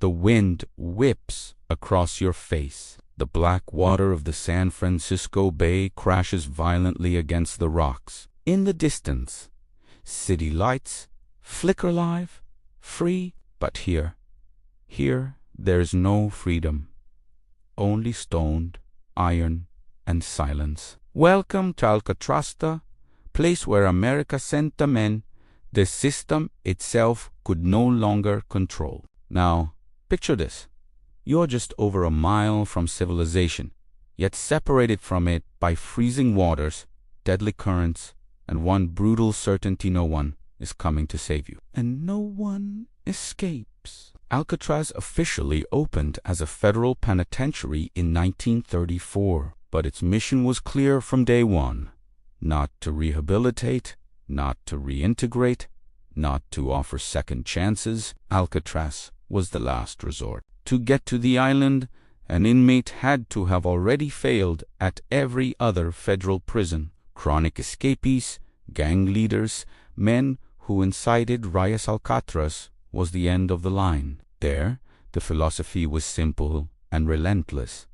The wind whips across your face. The black water of the San Francisco Bay crashes violently against the rocks. In the distance, city lights flicker live, free, but here there's no freedom. Only stoned iron and silence. Welcome to Alcatraz, the place where America sent the men the system itself could no longer control. Now, picture this. You're just over a mile from civilization, yet separated from it by freezing waters, deadly currents, and one brutal certainty: no one is coming to save you. And no one escapes. Alcatraz officially opened as a federal penitentiary in 1934, but its mission was clear from day one: not to rehabilitate, not to reintegrate, not to offer second chances. Alcatraz was the last resort. To get to the island, an inmate had to have already failed at every other federal prison. Chronic escapees, gang leaders, men who incited riots. Alcatraz was the end of the line. There, the philosophy was simple and relentless: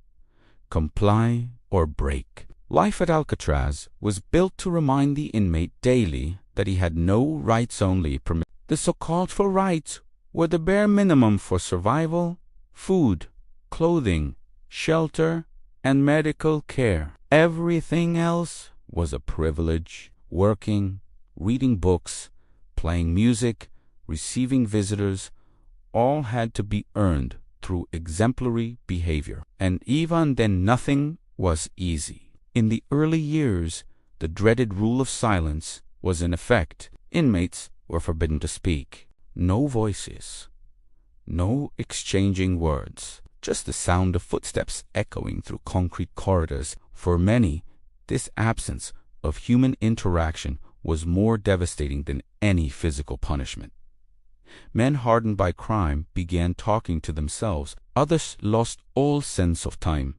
comply or break. Life at Alcatraz was built to remind the inmate daily that he had no rights, only permission. The so-called for rights were the bare minimum for survival: food, clothing, shelter, and medical care. Everything else was a privilege. Working, reading books, playing music, receiving visitors, all had to be earned through exemplary behavior. And even then, nothing was easy. In the early years, the dreaded rule of silence was in effect. Inmates were forbidden to speak. No voices, no exchanging words, just the sound of footsteps echoing through concrete corridors. For many, this absence of human interaction was more devastating than any physical punishment. Men hardened by crime began talking to themselves. Others lost all sense of time.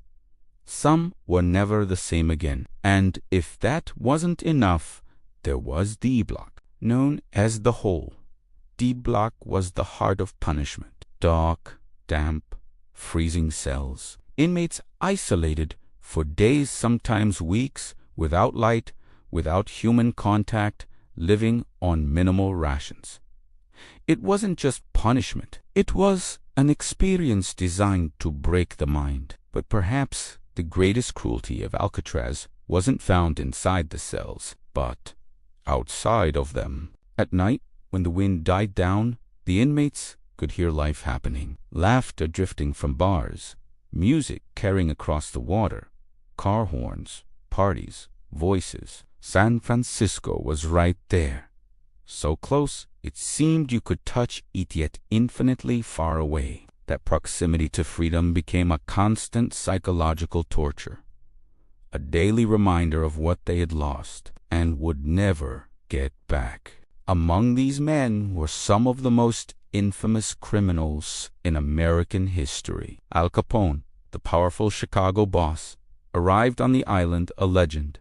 Some were never the same again. And if that wasn't enough, there was D Block, known as the Hole. D Block was the heart of punishment. Dark, damp, freezing cells. Inmates isolated for days, sometimes weeks, without light, without human contact, living on minimal rations. It wasn't just punishment. It was an experience designed to break the mind. But perhaps the greatest cruelty of Alcatraz wasn't found inside the cells, but outside of them. At night, when the wind died down, the inmates could hear life happening. Laughter drifting from bars, music carrying across the water, car horns, parties, voices. San Francisco was right there. So close, it seemed you could touch it, yet infinitely far away. That proximity to freedom became a constant psychological torture, a daily reminder of what they had lost and would never get back. Among these men were some of the most infamous criminals in American history. Al Capone, the powerful Chicago boss, arrived on the island a legend.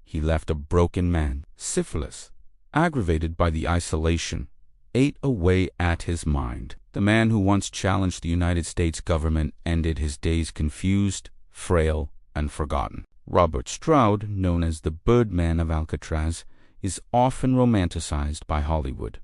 He left a broken man. Syphilis, aggravated by the isolation, ate away at his mind. The man who once challenged the United States government ended his days confused, frail, and forgotten. Robert Stroud, known as the Birdman of Alcatraz, is often romanticized by Hollywood.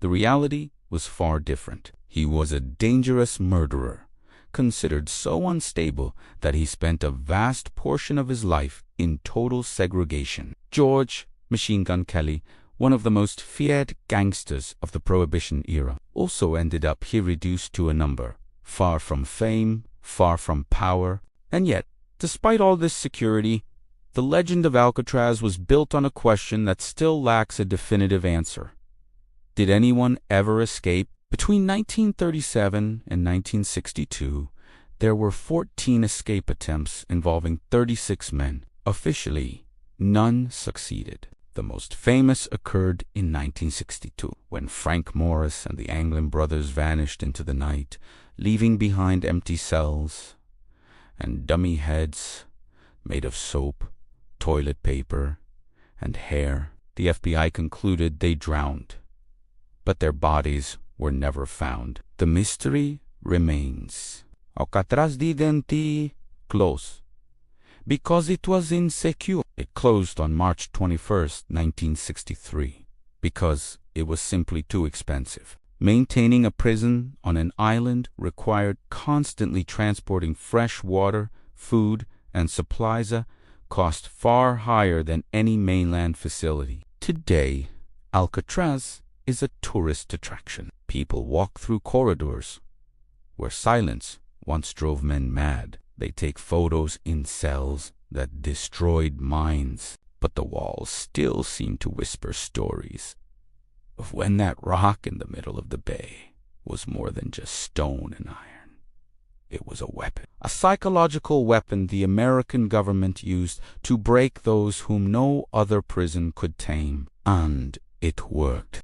The reality was far different. He was a dangerous murderer, considered so unstable that he spent a vast portion of his life in total segregation. George Machine Gun Kelly, one of the most feared gangsters of the Prohibition era, also ended up here, reduced to a number, far from fame, far from power. And yet, despite all this security, the legend of Alcatraz was built on a question that still lacks a definitive answer. Did anyone ever escape? Between 1937 and 1962, there were 14 escape attempts involving 36 men. Officially, none succeeded. The most famous occurred in 1962, when Frank Morris and the Anglin brothers vanished into the night, leaving behind empty cells and dummy heads made of soap, toilet paper, and hair. The FBI concluded they drowned, but their bodies were never found. The mystery remains. Alcatraz didn't close because it was insecure. It closed on March 21st, 1963, because it was simply too expensive. Maintaining a prison on an island required constantly transporting fresh water, food, and supplies, cost far higher than any mainland facility. Today, Alcatraz is a tourist attraction. People walk through corridors where silence once drove men mad. They take photos in cells that destroyed minds, but the walls still seem to whisper stories of when that rock in the middle of the bay was more than just stone and iron. It was a weapon, a psychological weapon the American government used to break those whom no other prison could tame. And it worked.